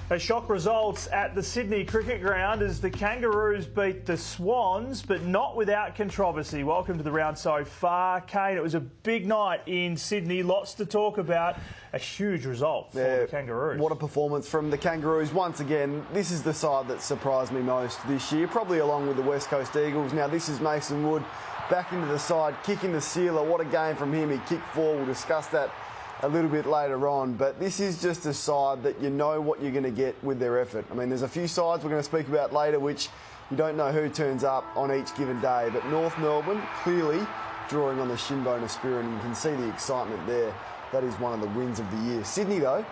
A shock results at the Sydney Cricket Ground as the Kangaroos beat the Swans, but not without controversy. Welcome to the round so far. Kane, it was a big night in Sydney. Lots to talk about. A huge result for the Kangaroos. What a performance from the Kangaroos. Once again, this is the side that surprised me most this year, probably along with the West Coast Eagles. Now, this is Mason Wood back into the side, kicking the sealer. What a game from him. He kicked four. We'll discuss that a little bit later on, but this is just a side that you know what you're going to get with their effort. I mean, there's a few sides we're going to speak about later which you don't know who turns up on each given day, but North Melbourne clearly drawing on the shin bone of spirit, and you can see the excitement there. That is one of the wins of the year. Sydney, though,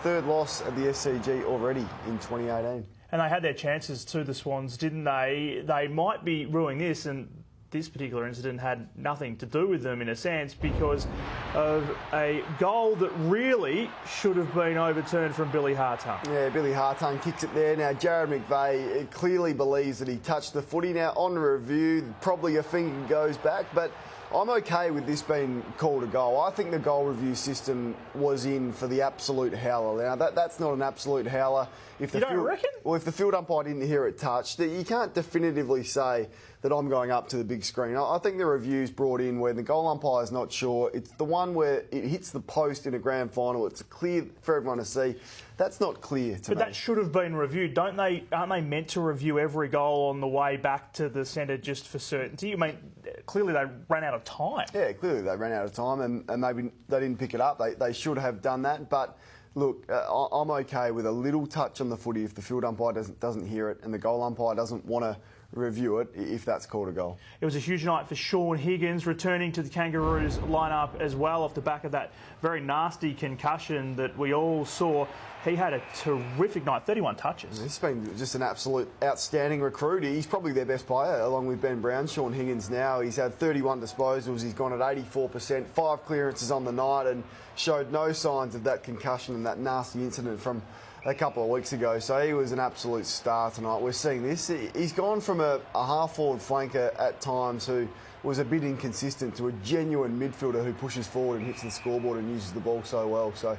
third loss at the SCG already in 2018. And they had their chances to the Swans, didn't they? They might be ruining this, and this particular incident had nothing to do with them in a sense because of a goal that really should have been overturned from Billy Hartung. Yeah, Billy Hartung kicks it there. Now, Jared McVeigh clearly believes that he touched the footy. Now, on review, probably a finger goes back, but I'm okay with this being called a goal. I think the goal review system was in for the absolute howler. Now, that's not an absolute howler. You don't reckon? Well, if the field umpire didn't hear it touched, you can't definitively say that I'm going up to the big screen. I think the review's brought in where the goal umpire's not sure. It's the one where it hits the post in a grand final. It's clear for everyone to see. That's not clear to me. But that should have been reviewed, don't they? Aren't they meant to review every goal on the way back to the centre just for certainty? I mean, clearly they ran out of time. Yeah, clearly they ran out of time, and maybe they didn't pick it up. They should have done that, but look, I'm okay with a little touch on the footy if the field umpire doesn't hear it and the goal umpire doesn't want to review it, if that's called a goal. It was a huge night for Shaun Higgins, returning to the Kangaroos lineup as well off the back of that very nasty concussion that we all saw. He had a terrific night, 31 touches. He's been just an absolute outstanding recruit. He's probably their best player, along with Ben Brown. Shaun Higgins now, he's had 31 disposals. He's gone at 84%, 5 clearances on the night, and showed no signs of that concussion and that nasty incident from a couple of weeks ago. So he was an absolute star tonight. We're seeing this. He's gone from a half-forward flanker at times who was a bit inconsistent to a genuine midfielder who pushes forward and hits the scoreboard and uses the ball so well. So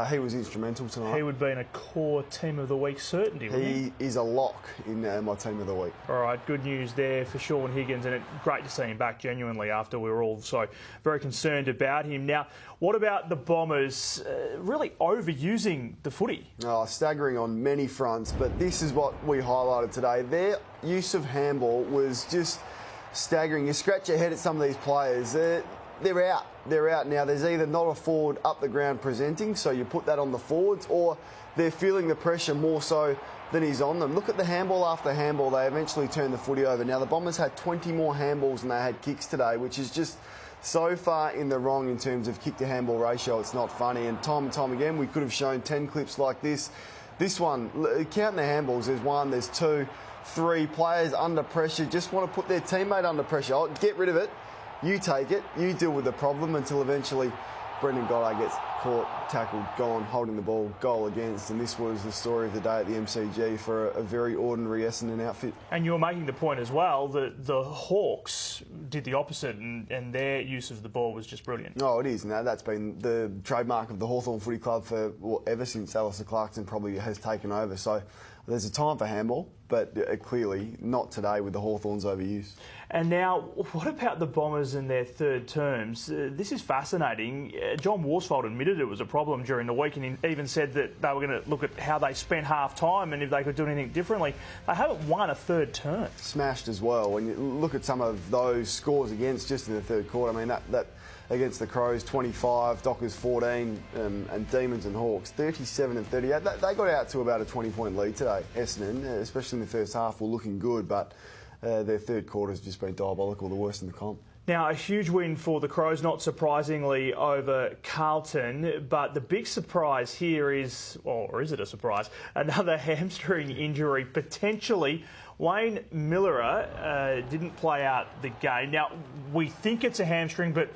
he was instrumental tonight. He would be in a core team of the week certainty, wouldn't he? He is a lock in my team of the week. All right, good news there for Shaun Higgins, and great to see him back genuinely after we were all so very concerned about him. Now, what about the Bombers really overusing the footy? Oh, staggering on many fronts, but this is what we highlighted today. Their use of handball was just staggering. You scratch your head at some of these players. They're out. They're out now. There's either not a forward up the ground presenting, so you put that on the forwards, or they're feeling the pressure more so than he's on them. Look at the handball after handball. They eventually turned the footy over. Now, the Bombers had 20 more handballs than they had kicks today, which is just so far in the wrong in terms of kick-to-handball ratio. It's not funny. And time again, we could have shown 10 clips like this. This one, counting the handballs, there's 1, there's 2, 3 players under pressure, just want to put their teammate under pressure. Oh, get rid of it. You take it, you deal with the problem until eventually Brendan Goddard gets caught, tackled, gone, holding the ball, goal against. And this was the story of the day at the MCG for a very ordinary Essendon outfit. And you were making the point as well that the Hawks did the opposite, and their use of the ball was just brilliant. Oh, it is. Now, that's been the trademark of the Hawthorn Footy Club for ever since Alistair Clarkson probably has taken over. So there's a time for handball, but clearly not today with the Hawthorns overuse. And now, what about the Bombers and their third terms? This is fascinating. John Worsfold admitted it was a problem during the week, and he even said that they were going to look at how they spent half-time and if they could do anything differently. They haven't won a third term. Smashed as well. When you look at some of those scores against just in the third quarter, I mean, that against the Crows, 25, Dockers 14, and Demons and Hawks, 37 and 38. They got out to about a 20-point lead today, Essendon, especially in the first half, were looking good, but their third quarter has just been diabolical, the worst in the comp. Now, a huge win for the Crows, not surprisingly, over Carlton. But the big surprise here is, or is it a surprise, another hamstring injury, potentially. Wayne Miller didn't play out the game. Now, we think it's a hamstring, but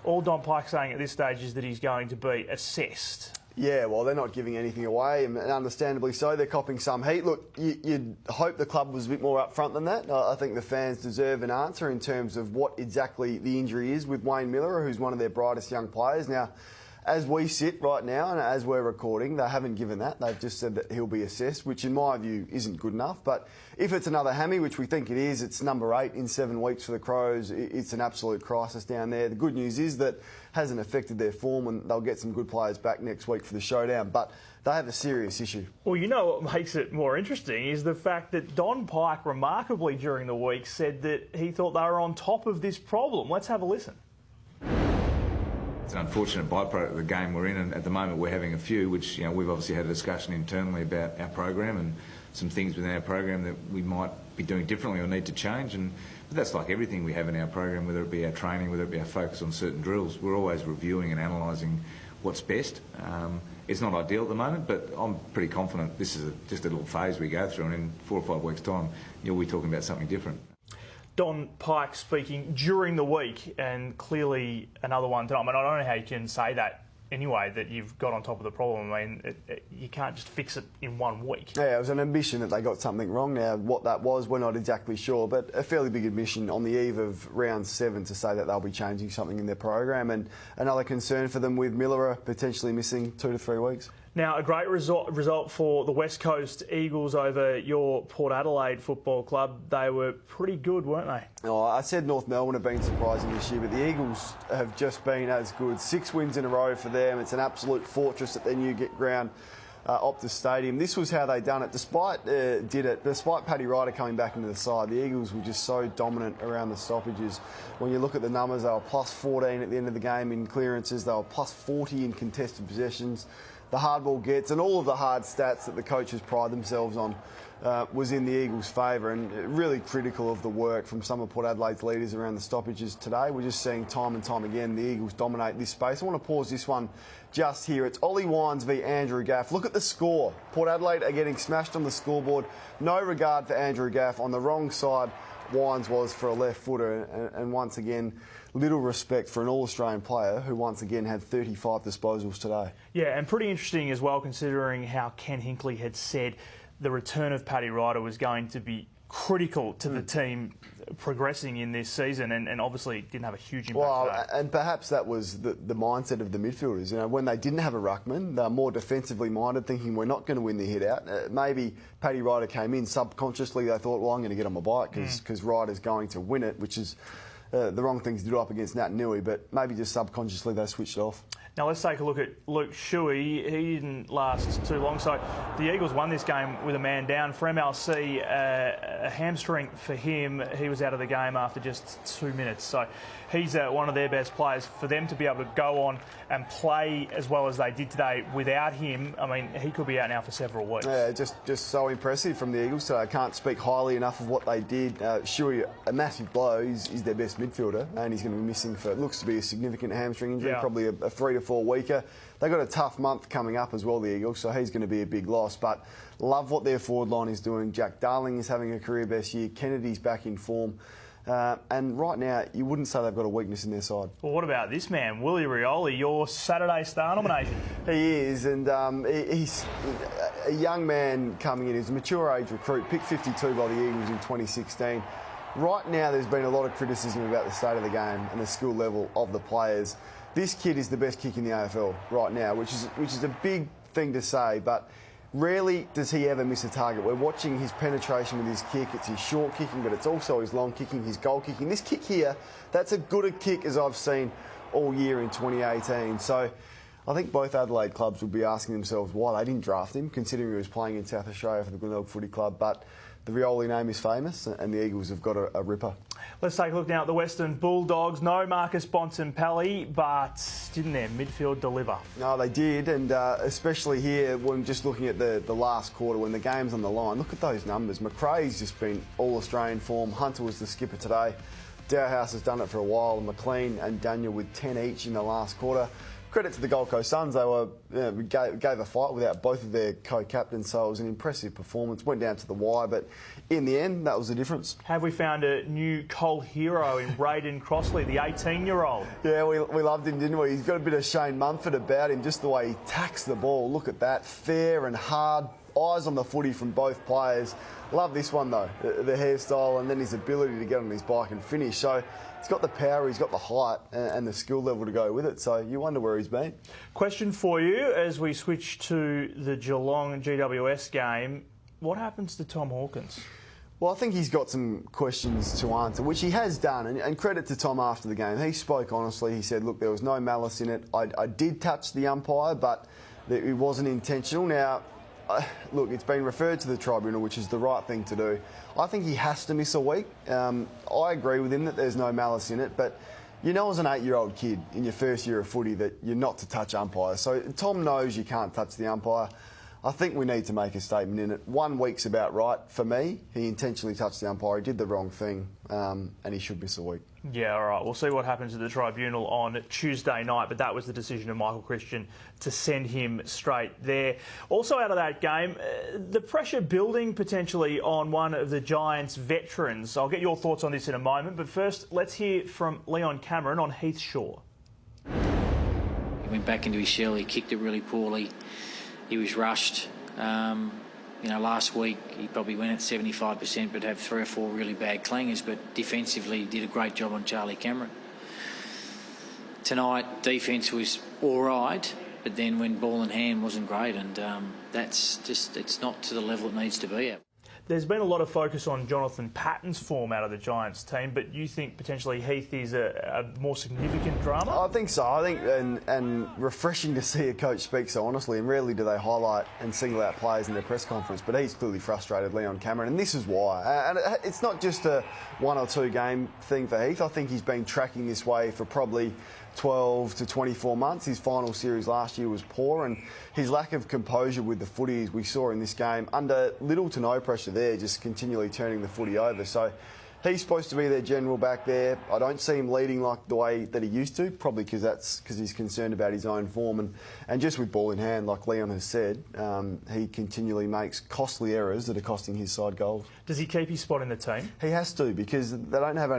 all Don Pike's saying at this stage is that he's going to be assessed. Yeah, well, they're not giving anything away, and understandably so. They're copping some heat. Look, you'd hope the club was a bit more upfront than that. I think the fans deserve an answer in terms of what exactly the injury is with Wayne Miller, who's one of their brightest young players. Now, as we sit right now and as we're recording, they haven't given that. They've just said that he'll be assessed, which in my view isn't good enough. But if it's another hammy, which we think it is, it's number 8 in 7 weeks for the Crows. It's an absolute crisis down there. The good news is that hasn't affected their form, and they'll get some good players back next week for the showdown. But they have a serious issue. Well, you know what makes it more interesting is the fact that Don Pike remarkably during the week said that he thought they were on top of this problem. Let's have a listen. It's an unfortunate byproduct of the game we're in, and at the moment we're having a few, which we've obviously had a discussion internally about our program and some things within our program that we might be doing differently or need to change. But that's like everything we have in our program, whether it be our training, whether it be our focus on certain drills. We're always reviewing and analysing what's best. It's not ideal at the moment, but I'm pretty confident this is just a little phase we go through, and in 4 or 5 weeks' time, you'll be talking about something different. Don Pike speaking during the week, and clearly another one tonight. I mean, I don't know how you can say that anyway, that you've got on top of the problem. I mean, you can't just fix it in 1 week. Yeah, it was an admission that they got something wrong. Now, what that was, we're not exactly sure, but a fairly big admission on the eve of round 7 to say that they'll be changing something in their program, and another concern for them with Miller potentially missing 2 to 3 weeks. Now, a great result for the West Coast Eagles over your Port Adelaide Football Club. They were pretty good, weren't they? Oh, I said North Melbourne have been surprising this year, but the Eagles have just been as good. 6 wins in a row for them. It's an absolute fortress at their new ground, Optus Stadium. This was how they done it. Despite Paddy Ryder coming back into the side, the Eagles were just so dominant around the stoppages. When you look at the numbers, they were plus 14 at the end of the game in clearances. They were plus 40 in contested possessions. The hardball gets, and all of the hard stats that the coaches pride themselves on was in the Eagles' favour, and really critical of the work from some of Port Adelaide's leaders around the stoppages today. We're just seeing time and time again the Eagles dominate this space. I want to pause this one just here. It's Ollie Wines v Andrew Gaff. Look at the score. Port Adelaide are getting smashed on the scoreboard. No regard for Andrew Gaff. On the wrong side, Wines was for a left footer, and once again, little respect for an All-Australian player who once again had 35 disposals today. Yeah, and pretty interesting as well, considering how Ken Hinkley had said the return of Paddy Ryder was going to be critical to the team progressing in this season, and obviously didn't have a huge impact. Well, and perhaps that was the mindset of the midfielders. When they didn't have a ruckman, they were more defensively minded, thinking we're not going to win the hit out. Maybe Paddy Ryder came in subconsciously. They thought, well, I'm going to get on my bike because Ryder's going to win it, which is the wrong thing to do up against Nat Nui, but maybe just subconsciously they switched off. Now let's take a look at Luke Shuey. He didn't last too long, so the Eagles won this game with a man down. For MLC, a hamstring for him. He was out of the game after just 2 minutes, so he's one of their best players. For them to be able to go on and play as well as they did today without him, I mean, he could be out now for several weeks. Yeah, just so impressive from the Eagles today. I can't speak highly enough of what they did. Shuey, a massive blow. He's their best midfielder, and he's going to be missing for, it looks to be a significant hamstring injury, probably a 3 to 4 weeker. They've got a tough month coming up as well, the Eagles, so he's going to be a big loss. But love what their forward line is doing. Jack Darling is having a career best year. Kennedy's back in form. And right now, you wouldn't say they've got a weakness in their side. Well, what about this man, Willie Rioli, your Saturday Star nomination? He is, and he's a young man coming in. He's a mature age recruit, picked 52 by the Eagles in 2016. Right now, there's been a lot of criticism about the state of the game and the skill level of the players. This kid is the best kick in the AFL right now, which is a big thing to say, but rarely does he ever miss a target. We're watching his penetration with his kick. It's his short kicking, but it's also his long kicking, his goal kicking. This kick here, that's as good a kick as I've seen all year in 2018. So I think both Adelaide clubs would be asking themselves why they didn't draft him, considering he was playing in South Australia for the Glenelg Footy Club. But the Rioli name is famous, and the Eagles have got a ripper. Let's take a look now at the Western Bulldogs. No Marcus Bontempelli, but didn't their midfield deliver? No, they did, and especially here, when just looking at the last quarter, when the game's on the line, look at those numbers. McRae's just been all-Australian form. Hunter was the skipper today. Dowhouse has done it for a while. McLean and Daniel with 10 each in the last quarter. Credit to the Gold Coast Suns, they gave a fight without both of their co-captains, so it was an impressive performance. Went down to the wire, but in the end, that was the difference. Have we found a new Cole hero in Braden Crossley, the 18-year-old? Yeah, we loved him, didn't we? He's got a bit of Shane Mumford about him, just the way he tacks the ball. Look at that, fair and hard eyes on the footy from both players. Love this one though, the hairstyle and then his ability to get on his bike and finish. So he's got the power, he's got the height and the skill level to go with it. So you wonder where he's been. Question for you as we switch to the Geelong GWS game. What happens to Tom Hawkins? Well, I think he's got some questions to answer, which he has done. And credit to Tom after the game. He spoke honestly. He said, look, there was no malice in it. I did touch the umpire, but it wasn't intentional. Now, look, it's been referred to the tribunal, which is the right thing to do. I think he has to miss a week. I agree with him that there's no malice in it, but you know as an 8-year-old kid in your first year of footy that you're not to touch umpires. So Tom knows you can't touch the umpire. I think we need to make a statement in it. 1 week's about right for me. He intentionally touched the umpire. He did the wrong thing, and he should miss a week. Yeah, all right. We'll see what happens at the tribunal on Tuesday night, but that was the decision of Michael Christian to send him straight there. Also out of that game, the pressure building potentially on one of the Giants' veterans. I'll get your thoughts on this in a moment, but first let's hear from Leon Cameron on Heath Shaw. He went back into his shell. He kicked it really poorly. He was rushed. Last week he probably went at 75%, but had 3 or 4 really bad clangers. But defensively, he did a great job on Charlie Cameron. Tonight, defence was all right, but then when ball in hand wasn't great, and it's not to the level it needs to be at. There's been a lot of focus on Jonathan Patton's form out of the Giants team, but you think potentially Heath is a more significant drama? I think so. I think, and refreshing to see a coach speak so honestly, and rarely do they highlight and single out players in their press conference, but he's clearly frustrated, Leon Cameron, and this is why. And it's not just a 1 or 2 game thing for Heath. I think he's been tracking this way for probably 12 to 24 months. His final series last year was poor, and his lack of composure with the footy, as we saw in this game, under little to no pressure there, just continually turning the footy over. So he's supposed to be their general back there. I don't see him leading like the way that he used to, probably because he's concerned about his own form. And just with ball in hand, like Leon has said, he continually makes costly errors that are costing his side goals. Does he keep his spot in the team? He has to, because they don't have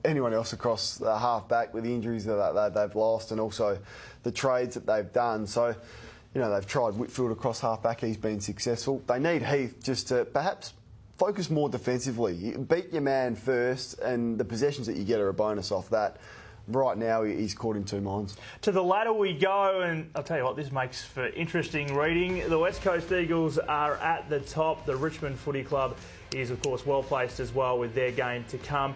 anyone else across the half-back with the injuries that they've lost and also the trades that they've done. So, they've tried Whitfield across half-back. He's been successful. They need Heath just to perhaps focus more defensively. Beat your man first, and the possessions that you get are a bonus off that. Right now, he's caught in 2 minds. To the ladder we go, and I'll tell you what, this makes for interesting reading. The West Coast Eagles are at the top. The Richmond Footy Club is, of course, well placed as well with their game to come.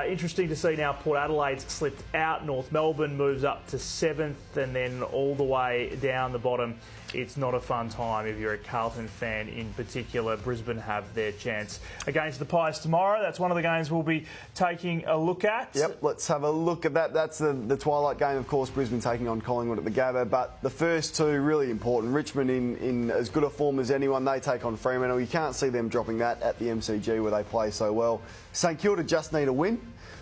Interesting to see now Port Adelaide's slipped out. North Melbourne moves up to 7th, and then all the way down the bottom. It's not a fun time if you're a Carlton fan in particular. Brisbane have their chance against the Pies tomorrow. That's one of the games we'll be taking a look at. Yep, let's have a look at that. That's the twilight game, of course, Brisbane taking on Collingwood at the Gabba. But the first 2 really important. Richmond in as good a form as anyone. They take on Fremantle. You can't see them dropping that at the MCG where they play so well. St Kilda just need a win.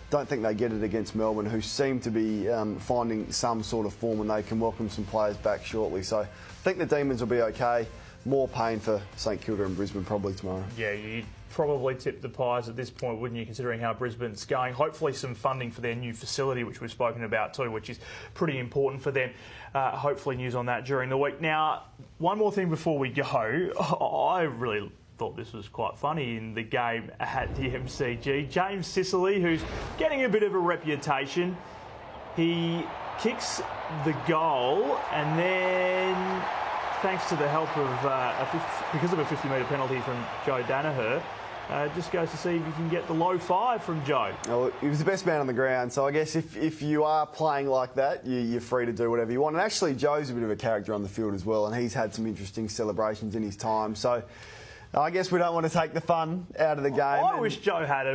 Don't think they get it against Melbourne, who seem to be finding some sort of form, and they can welcome some players back shortly. So I think the Demons will be okay. More pain for St Kilda and Brisbane probably tomorrow. Yeah, you'd probably tip the Pies at this point, wouldn't you, considering how Brisbane's going? Hopefully some funding for their new facility, which we've spoken about too, which is pretty important for them. Hopefully news on that during the week. Now, one more thing before we go. I really thought this was quite funny in the game at the MCG. James Sicily, who's getting a bit of a reputation, he kicks the goal and then, thanks to the help of, because of a 50-metre penalty from Joe Danaher, just goes to see if you can get the low 5 from Joe. Well, he was the best man on the ground, so I guess if you are playing like that, you're free to do whatever you want. And actually, Joe's a bit of a character on the field as well, and he's had some interesting celebrations in his time. So I guess we don't want to take the fun out of the game. I wish Joe had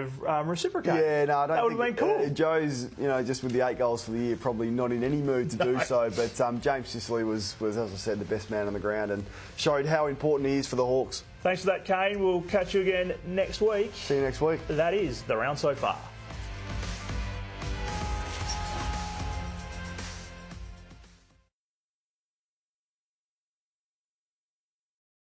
reciprocated. Yeah, no, I don't that would have been cool. Joe's, just with the 8 goals for the year, probably not in any mood to do so. But James Sicily was, as I said, the best man on the ground and showed how important he is for the Hawks. Thanks for that, Kane. We'll catch you again next week. See you next week. That is the round so far.